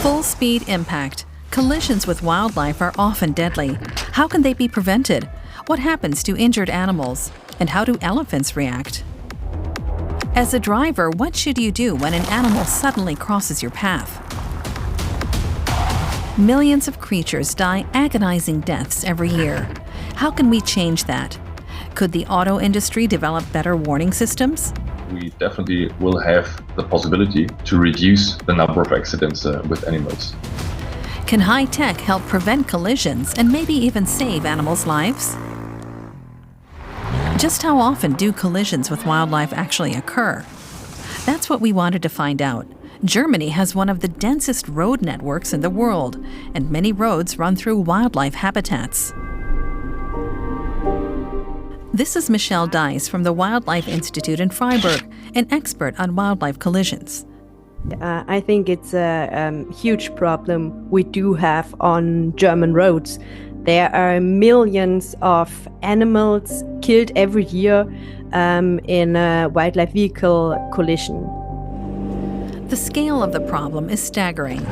Full-speed impact. Collisions with wildlife are often deadly. How can they be prevented? What happens to injured animals? And how do elephants react? As a driver, what should you do when an animal suddenly crosses your path? Millions of creatures die agonizing deaths every year. How can we change that? Could the auto industry develop better warning systems? We definitely will have the possibility to reduce the number of accidents with animals. Can high tech help prevent collisions and maybe even save animals' lives? Just how often do collisions with wildlife actually occur? That's what we wanted to find out. Germany has one of the densest road networks in the world, and many roads run through wildlife habitats. This is Michelle Dice from the Wildlife Institute in Freiburg, an expert on wildlife collisions. I think it's a huge problem we do have on German roads. There are millions of animals killed every year in a wildlife vehicle collision. The scale of the problem is staggering.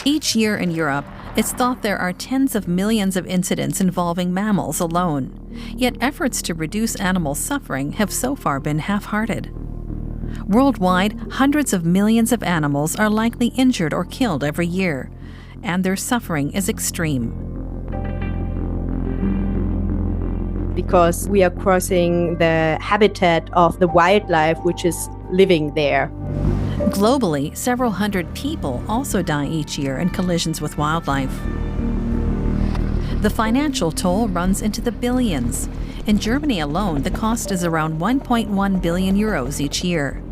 Each year in Europe, it's thought there are tens of millions of incidents involving mammals alone. Yet efforts to reduce animal suffering have so far been half-hearted. Worldwide, hundreds of millions of animals are likely injured or killed every year, and their suffering is extreme. Because we are crossing the habitat of the wildlife which is living there. Globally, several hundred people also die each year in collisions with wildlife. The financial toll runs into the billions. In Germany alone, the cost is around 1.1 billion euros each year.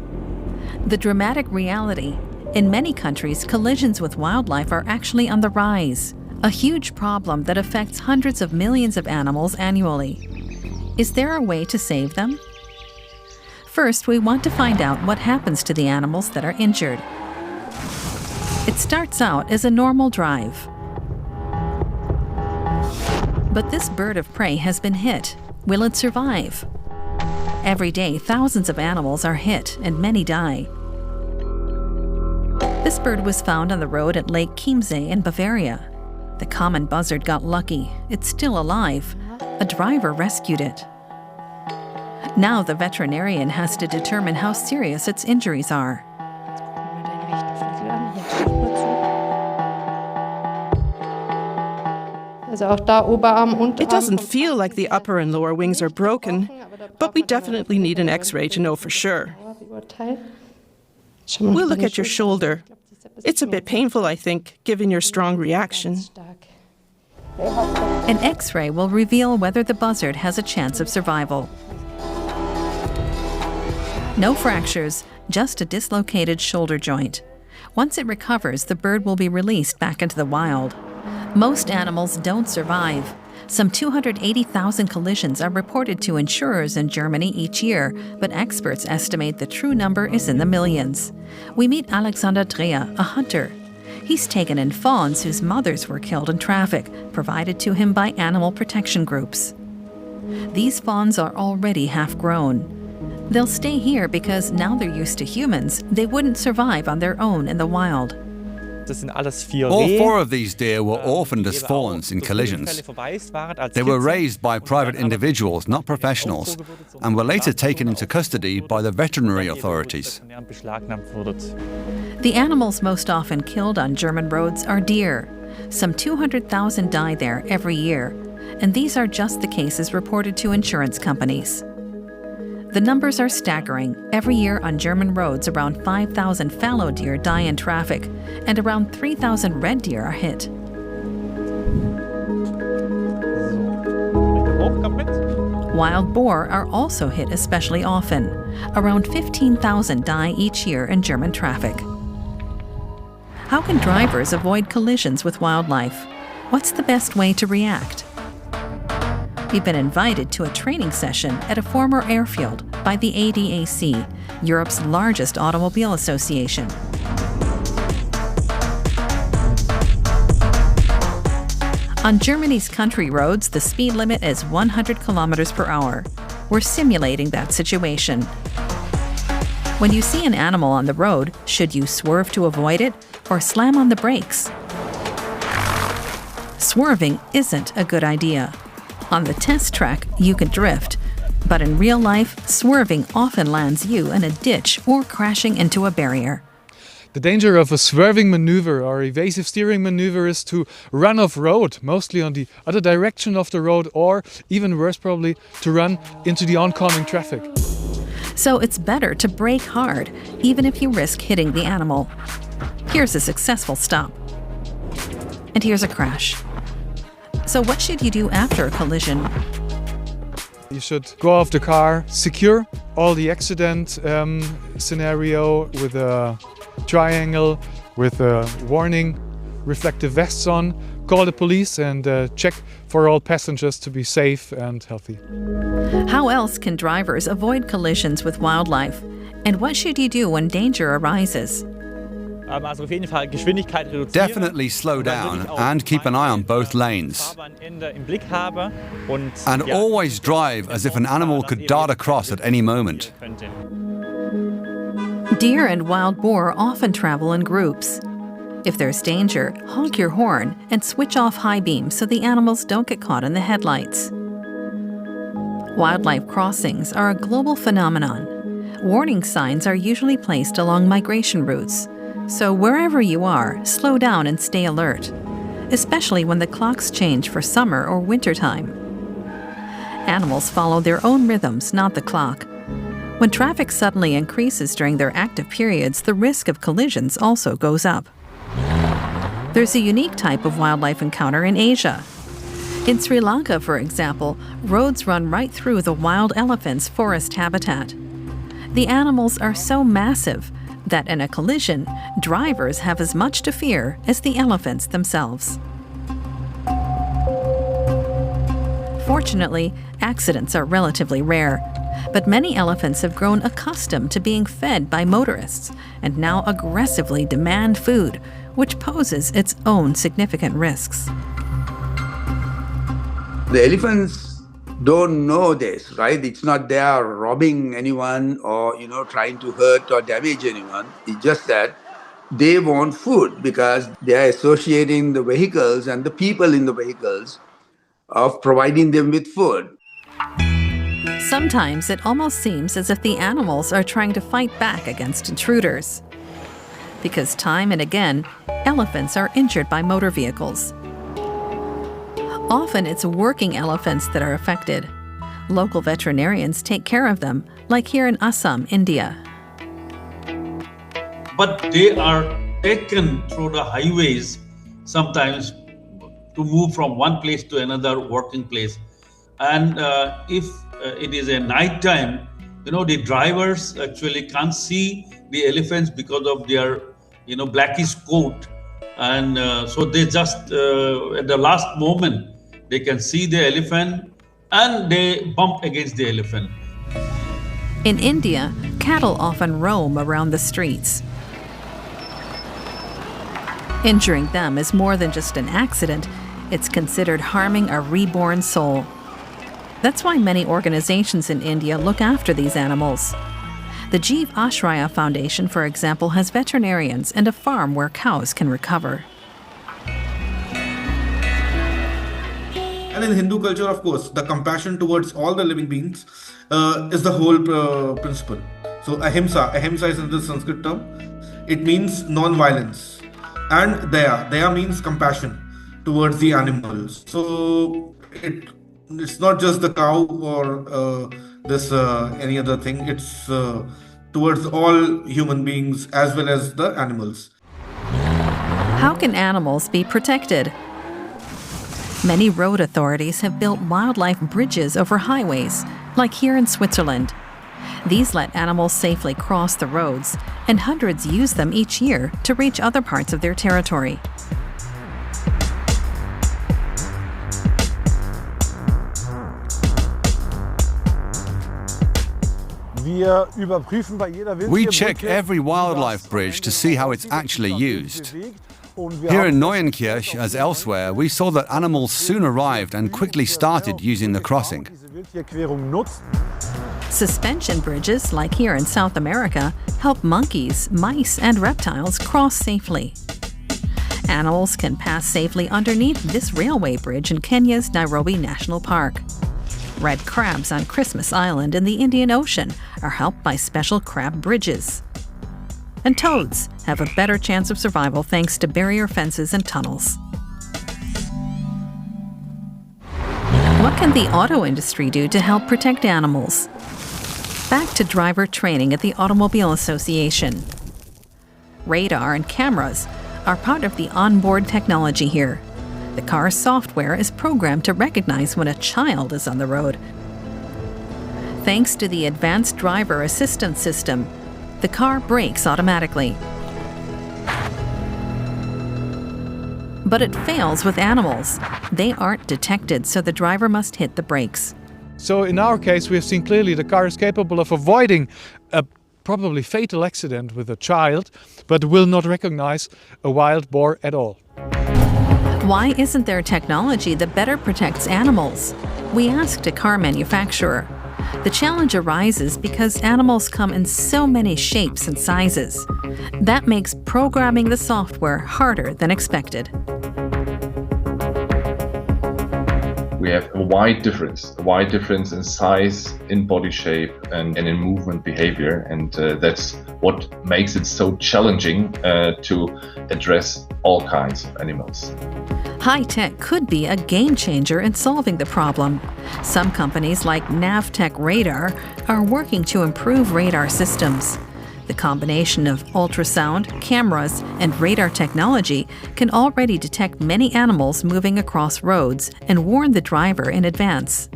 The dramatic reality: in many countries, collisions with wildlife are actually on the rise, a huge problem that affects hundreds of millions of animals annually. Is there a way to save them? First, we want to find out what happens to the animals that are injured. It starts out as a normal drive. But this bird of prey has been hit. Will it survive? Every day, thousands of animals are hit and many die. This bird was found on the road at Lake Chiemsee in Bavaria. The common buzzard got lucky. It's still alive. A driver rescued it. Now the veterinarian has to determine how serious its injuries are. It doesn't feel like the upper and lower wings are broken, but we definitely need an X-ray to know for sure. We'll look at your shoulder. It's a bit painful, I think, given your strong reaction. An X-ray will reveal whether the buzzard has a chance of survival. No fractures, just a dislocated shoulder joint. Once it recovers, the bird will be released back into the wild. Most animals don't survive. Some 280,000 collisions are reported to insurers in Germany each year, but experts estimate the true number is in the millions. We meet Alexander Dreher, a hunter. He's taken in fawns whose mothers were killed in traffic, provided to him by animal protection groups. These fawns are already half-grown. They'll stay here because now they're used to humans. They wouldn't survive on their own in the wild. All four of these deer were orphaned as fawns in collisions. They were raised by private individuals, not professionals, and were later taken into custody by the veterinary authorities. The animals most often killed on German roads are deer. Some 200,000 die there every year, and these are just the cases reported to insurance companies. The numbers are staggering. Every year on German roads, around 5,000 fallow deer die in traffic, and around 3,000 red deer are hit. Wild boar are also hit especially often. Around 15,000 die each year in German traffic. How can drivers avoid collisions with wildlife? What's the best way to react? We've been invited to a training session at a former airfield by the ADAC, Europe's largest automobile association. On Germany's country roads, the speed limit is 100 kilometers per hour. We're simulating that situation. When you see an animal on the road, should you swerve to avoid it or slam on the brakes? Swerving isn't a good idea. On the test track, you can drift, but in real life, swerving often lands you in a ditch or crashing into a barrier. The danger of a swerving maneuver or evasive steering maneuver is to run off-road, mostly on the other direction of the road, or even worse probably, to run into the oncoming traffic. So it's better to brake hard, even if you risk hitting the animal. Here's a successful stop. And here's a crash. So what should you do after a collision? You should go off the car, secure all the accident scenario with a triangle, with a warning, reflective vests on, call the police and check for all passengers to be safe and healthy. How else can drivers avoid collisions with wildlife? And what should you do when danger arises? Definitely slow down and keep an eye on both lanes. And always drive as if an animal could dart across at any moment. Deer and wild boar often travel in groups. If there's danger, honk your horn and switch off high beams so the animals don't get caught in the headlights. Wildlife crossings are a global phenomenon. Warning signs are usually placed along migration routes. So wherever you are, slow down and stay alert, especially when the clocks change for summer or winter time. Animals follow their own rhythms, not the clock. When traffic suddenly increases during their active periods, the risk of collisions also goes up. There's a unique type of wildlife encounter in Asia. In Sri Lanka, for example, roads run right through the wild elephant's forest habitat. The animals are so massive that in a collision, drivers have as much to fear as the elephants themselves. Fortunately, accidents are relatively rare, but many elephants have grown accustomed to being fed by motorists and now aggressively demand food, which poses its own significant risks. The elephants don't know this, right? It's not they are robbing anyone or, trying to hurt or damage anyone. It's just that they want food because they are associating the vehicles and the people in the vehicles of providing them with food. Sometimes it almost seems as if the animals are trying to fight back against intruders. Because time and again, elephants are injured by motor vehicles. Often it's working elephants that are affected. Local veterinarians take care of them, like here in Assam, India. But they are taken through the highways sometimes to move from one place to another working place. And if it is a night time, the drivers actually can't see the elephants because of their, blackish coat. And so they just, at the last moment, they can see the elephant and they bump against the elephant. In India, cattle often roam around the streets. Injuring them is more than just an accident. It's considered harming a reborn soul. That's why many organizations in India look after these animals. The Jeev Ashraya Foundation, for example, has veterinarians and a farm where cows can recover. And in Hindu culture, of course, the compassion towards all the living beings is the whole principle. So ahimsa is in the Sanskrit term. It means non-violence. And daya means compassion towards the animals. So it's not just the cow or any other thing. It's towards all human beings as well as the animals. How can animals be protected? Many road authorities have built wildlife bridges over highways, like here in Switzerland. These let animals safely cross the roads, and hundreds use them each year to reach other parts of their territory. We check every wildlife bridge to see how it's actually used. Here in Neuenkirch, as elsewhere, we saw that animals soon arrived and quickly started using the crossing. Suspension bridges, like here in South America, help monkeys, mice, and reptiles cross safely. Animals can pass safely underneath this railway bridge in Kenya's Nairobi National Park. Red crabs on Christmas Island in the Indian Ocean are helped by special crab bridges. And toads have a better chance of survival thanks to barrier fences and tunnels. What can the auto industry do to help protect animals? Back to driver training at the Automobile Association. Radar and cameras are part of the onboard technology here. The car's software is programmed to recognize when a child is on the road. Thanks to the advanced driver assistance system, the car brakes automatically. But it fails with animals. They aren't detected, so the driver must hit the brakes. So in our case, we have seen clearly the car is capable of avoiding a probably fatal accident with a child, but will not recognize a wild boar at all. Why isn't there technology that better protects animals? We asked a car manufacturer. The challenge arises because animals come in so many shapes and sizes. That makes programming the software harder than expected. We have a wide difference in size, in body shape, and in movement behavior, and that's what makes it so challenging to address all kinds of animals. High-tech could be a game-changer in solving the problem. Some companies like Navtech Radar are working to improve radar systems. The combination of ultrasound, cameras, and radar technology can already detect many animals moving across roads and warn the driver in advance.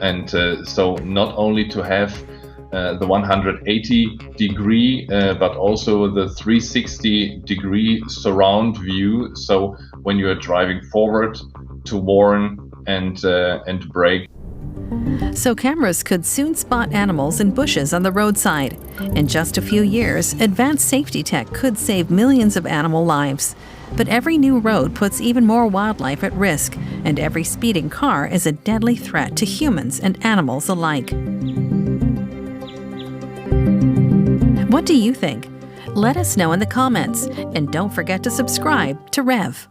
And so not only to have the 180-degree, but also the 360-degree surround view. So when you are driving forward, to warn and brake. So cameras could soon spot animals in bushes on the roadside. In just a few years, advanced safety tech could save millions of animal lives. But every new road puts even more wildlife at risk, and every speeding car is a deadly threat to humans and animals alike. What do you think? Let us know in the comments, and don't forget to subscribe to Rev.